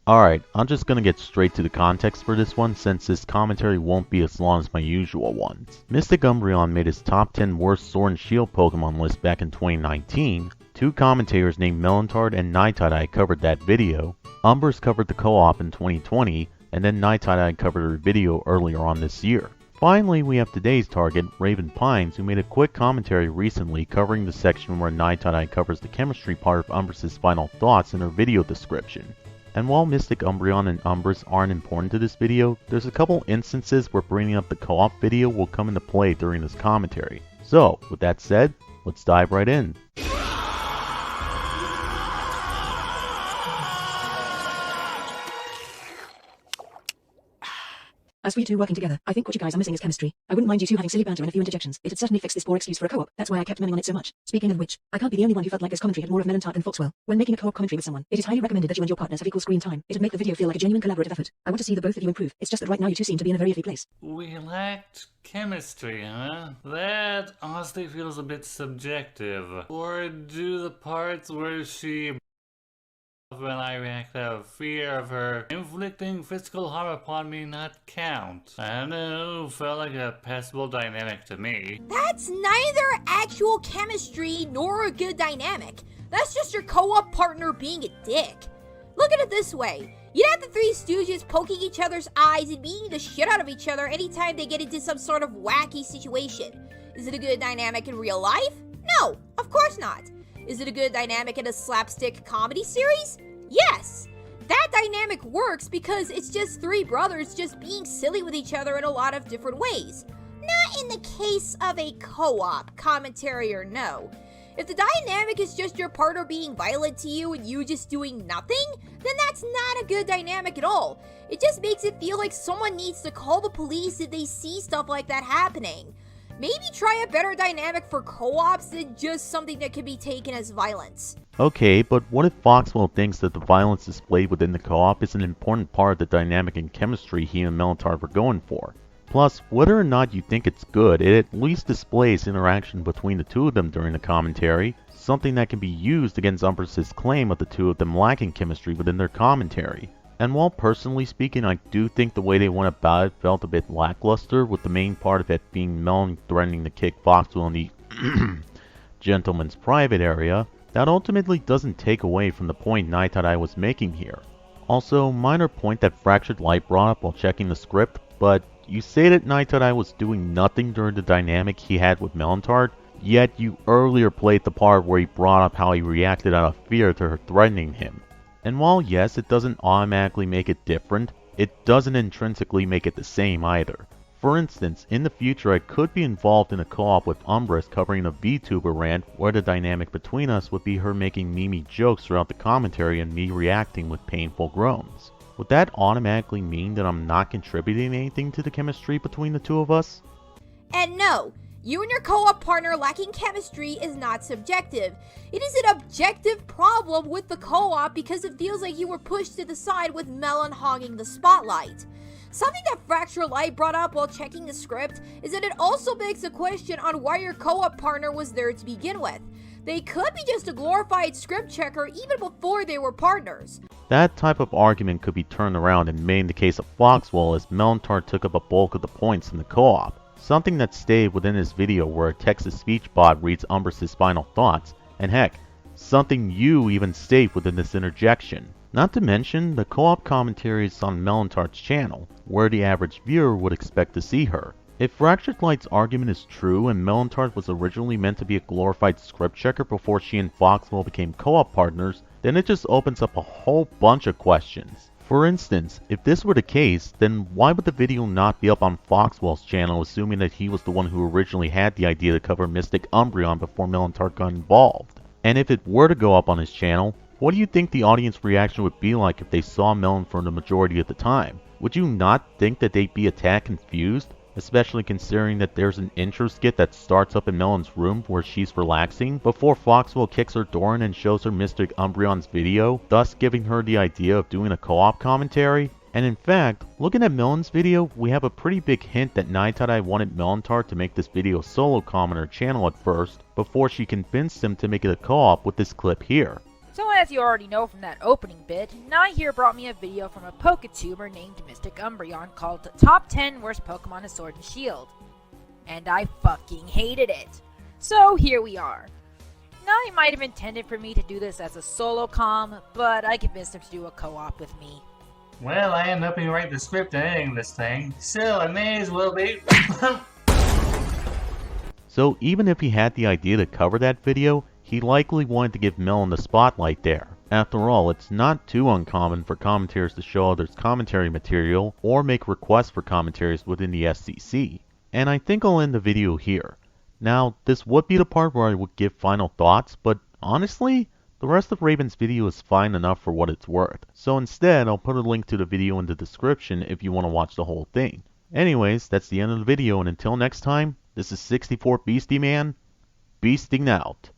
Alright, I'm just gonna get straight to the context for this one since this commentary won't be as long as my usual ones. Mystic Umbreon made his top 10 worst Sword and Shield Pokemon list back in 2019. Two commentators named Melantard and Nighttide covered that video. Umbers covered the co-op in 2020, and then Nighttide covered her video earlier on this year. Finally, we have today's target, Raven Pines, who made a quick commentary recently covering the section where Nighttide covers the chemistry part of Umbris' final thoughts in her video description. And while Mystic Umbreon and Umbris aren't important to this video, there's a couple instances where bringing up the co-op video will come into play during this commentary. So, with that said, let's dive right in. As for you two working together, I think what you guys are missing is chemistry. I wouldn't mind you two having silly banter and a few interjections. It'd certainly fix this poor excuse for a co-op. That's why I kept menning on it so much. Speaking of which, I can't be the only one who felt like this commentary had more of Melantard than Foxwell. When making a co-op commentary with someone, it is highly recommended that you and your partners have equal screen time. It'd make the video feel like a genuine collaborative effort. I want to see the both of you improve. It's just that right now you two seem to be in a very iffy place. We lacked chemistry, huh? That honestly feels a bit subjective. Or do the parts where she when I react out of fear of her inflicting physical harm upon me not count? I don't know, felt like a passable dynamic to me. That's neither actual chemistry nor a good dynamic. That's just your co-op partner being a dick. Look at it this way. You'd have the Three Stooges poking each other's eyes and beating the shit out of each other anytime they get into some sort of wacky situation. Is it a good dynamic in real life? No, of course not. Is it a good dynamic in a slapstick comedy series? Yes! That dynamic works because it's just three brothers just being silly with each other in a lot of different ways. Not in the case of a co-op, commentary or no. If the dynamic is just your partner being violent to you and you just doing nothing, then that's not a good dynamic at all. It just makes it feel like someone needs to call the police if they see stuff like that happening. Maybe try a better dynamic for co-ops than just something that can be taken as violence. Okay, but what if Foxwell thinks that the violence displayed within the co-op is an important part of the dynamic and chemistry he and Melantard were going for? Plus, whether or not you think it's good, it at least displays interaction between the two of them during the commentary, something that can be used against Umbris' claim of the two of them lacking chemistry within their commentary. And while personally speaking, I do think the way they went about it felt a bit lackluster, with the main part of it being Melon threatening to kick Foxwell in the gentleman's private area, that ultimately doesn't take away from the point Nighttide was making here. Also, minor point that Fractured Light brought up while checking the script, but you say that Nighttide was doing nothing during the dynamic he had with Melantard, yet you earlier played the part where he brought up how he reacted out of fear to her threatening him. And while yes, it doesn't automatically make it different, it doesn't intrinsically make it the same either. For instance, in the future I could be involved in a co-op with Umbris covering a VTuber rant where the dynamic between us would be her making Mimi jokes throughout the commentary and me reacting with painful groans. Would that automatically mean that I'm not contributing anything to the chemistry between the two of us? And no, you and your co-op partner lacking chemistry is not subjective. It is an objective problem with the co-op because it feels like you were pushed to the side with Melon hogging the spotlight. Something that Fracture Light brought up while checking the script is that it also begs a question on why your co-op partner was there to begin with. They could be just a glorified script checker even before they were partners. That type of argument could be turned around and made in the case of Foxwell, as Melantard took up a bulk of the points in the co-op. Something that stayed within his video where a text-to-speech bot reads Umbris' final thoughts, and heck, something you even state within this interjection. Not to mention the co-op commentaries on Melantard's channel, where the average viewer would expect to see her. If Fractured Light's argument is true and Melantard was originally meant to be a glorified script checker before she and Foxwell became co-op partners, then it just opens up a whole bunch of questions. For instance, if this were the case, then why would the video not be up on Foxwell's channel, assuming that he was the one who originally had the idea to cover Mystic Umbreon before Melantard got involved? And if it were to go up on his channel, what do you think the audience reaction would be like if they saw Melon for the majority of the time? Would you not think that they'd be a tad confused? Especially considering that there's an intro skit that starts up in Melon's room where she's relaxing before Foxwell kicks her door in and shows her Mystic Umbreon's video, thus giving her the idea of doing a co-op commentary. And in fact, looking at Melon's video, we have a pretty big hint that Nighttide wanted Melantard to make this video solo on her channel at first, before she convinced him to make it a co-op with this clip here. So I as you already know from that opening bit, Nye here brought me a video from a Poketuber named Mystic Umbreon called Top 10 Worst Pokemon in Sword and Shield. And I fucking hated it. So here we are. Nye might have intended for me to do this as a solo comm, but I convinced him to do a co-op with me. Well, I am helping write the script and editing this thing, so I may as well be. So even if he had the idea to cover that video, he likely wanted to give Melon the spotlight there. After all, it's not too uncommon for commentators to show others commentary material or make requests for commentaries within the SCC. And I think I'll end the video here. Now, this would be the part where I would give final thoughts, but honestly, the rest of Raven's video is fine enough for what it's worth. So instead, I'll put a link to the video in the description if you want to watch the whole thing. Anyways, that's the end of the video, and until next time, this is 64 Beastie Man, beasting out.